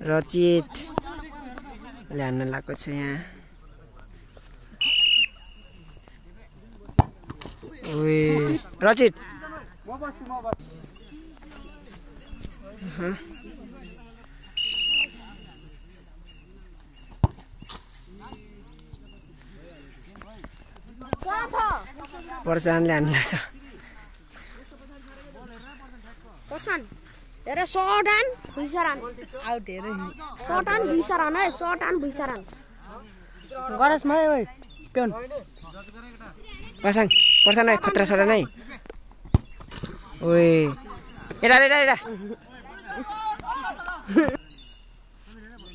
रचित ल्यान्न लाग्को छ यहाँ। ओए रचित पर्सान ल्यान्न लाग्छ। पर्सान हेरे शॉर्टन भुइसरान आउट हेरे शॉर्टन भुइसरान है शॉर्टन भुइसरान गरस मै ओइ प्योन पर्सान पर्सान है खतरा छोरा नै ओए एडा एडा एडा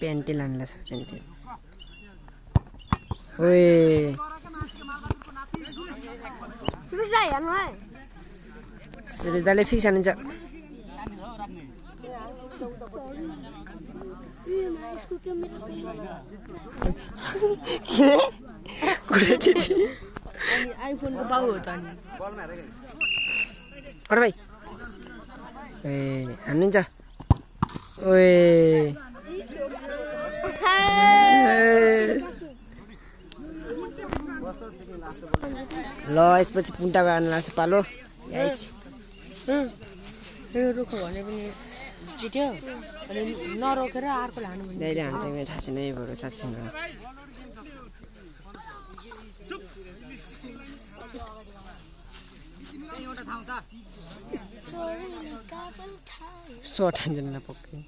पेन्टी लान्न लाग्छ पेन्टी ओए सुरुजलाई हेर्नु है सुरुजले फिक्स हानिन्छ। आइफोनको बाउ हो त नि अरे भाइ ए हान्नुहुन्छ ओए ल यसपछि पुन्टाको हान्नु लाग्छ पालो यो रुख भने पनि जित्यो अनि नरोकेर अर्को लानु भने दाइले हान्छ मेरो थाहा छैन यो भरोसा छैन। सर्ट हान्दैन पक्कै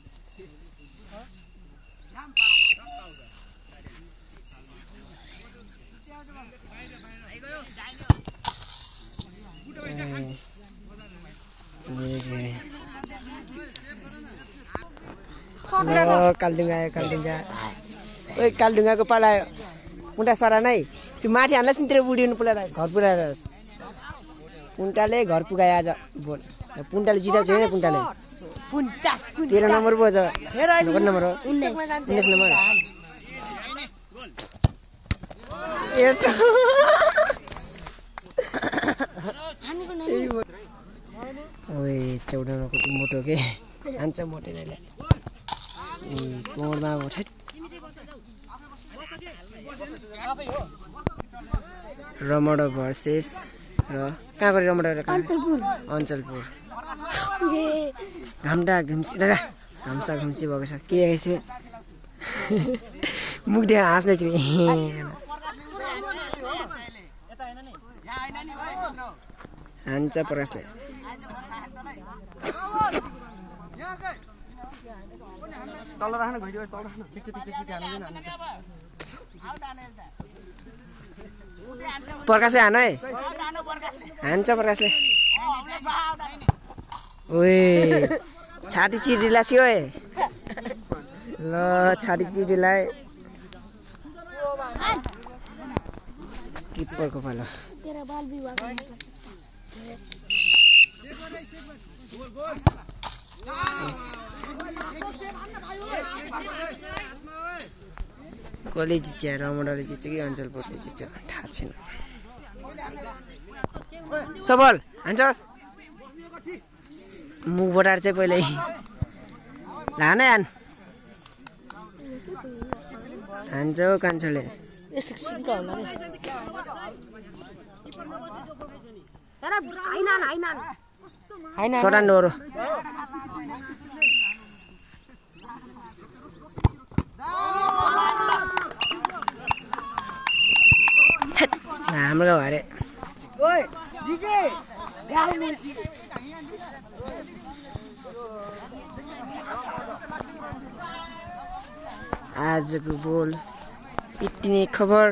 कालडुङ्गा आयो कालडुङ्गा ओइ कालडुङ्गाको पाला पुन्टा सरा नै त्यो माथि हान्लास् नि तेरो बुढी पुऱ्याएर घर पुऱ्याएर पुन्टाले घर पुगायो आज भोट पुन्टाले जिताएको छैन पुन्टाले 13 नम्बर पो छ कति नम्बर हो 19 नम्बर ओए 14 नको मोटो के हान्छ मोटेले कोमरमा उठे रमडो भर्सेस र कहाँ गरे रमडो अञ्चलपुर घामटा घुम्सी दादा घामसा घुम्सी भएको छ के यसो मुख देखेर हाँस्दै छु हान्छ प्रकाशले तल राख्न भिडियो तल राख्न प्रकाशले हान है हान्छ प्रकाशले ओए छाती चिरीला छि ओए ल छाती चिरीलाई किपरको पालो तेरा बाल विवाह कसले जित्छ रमणले जित्छ कि अञ्चलपुरले जित्छ थाहा छैन। सबल हान्छस् मुख बटार चाहिँ पहिल्यै लान हान हान्छ हौ कान्छोले यस्तो सिक्का होला नि तर हैन सडान डोरो हाम्रो गाउँ अरे ओए डीजे गाउँ मिल्छ आजको बोल यति नै खबर।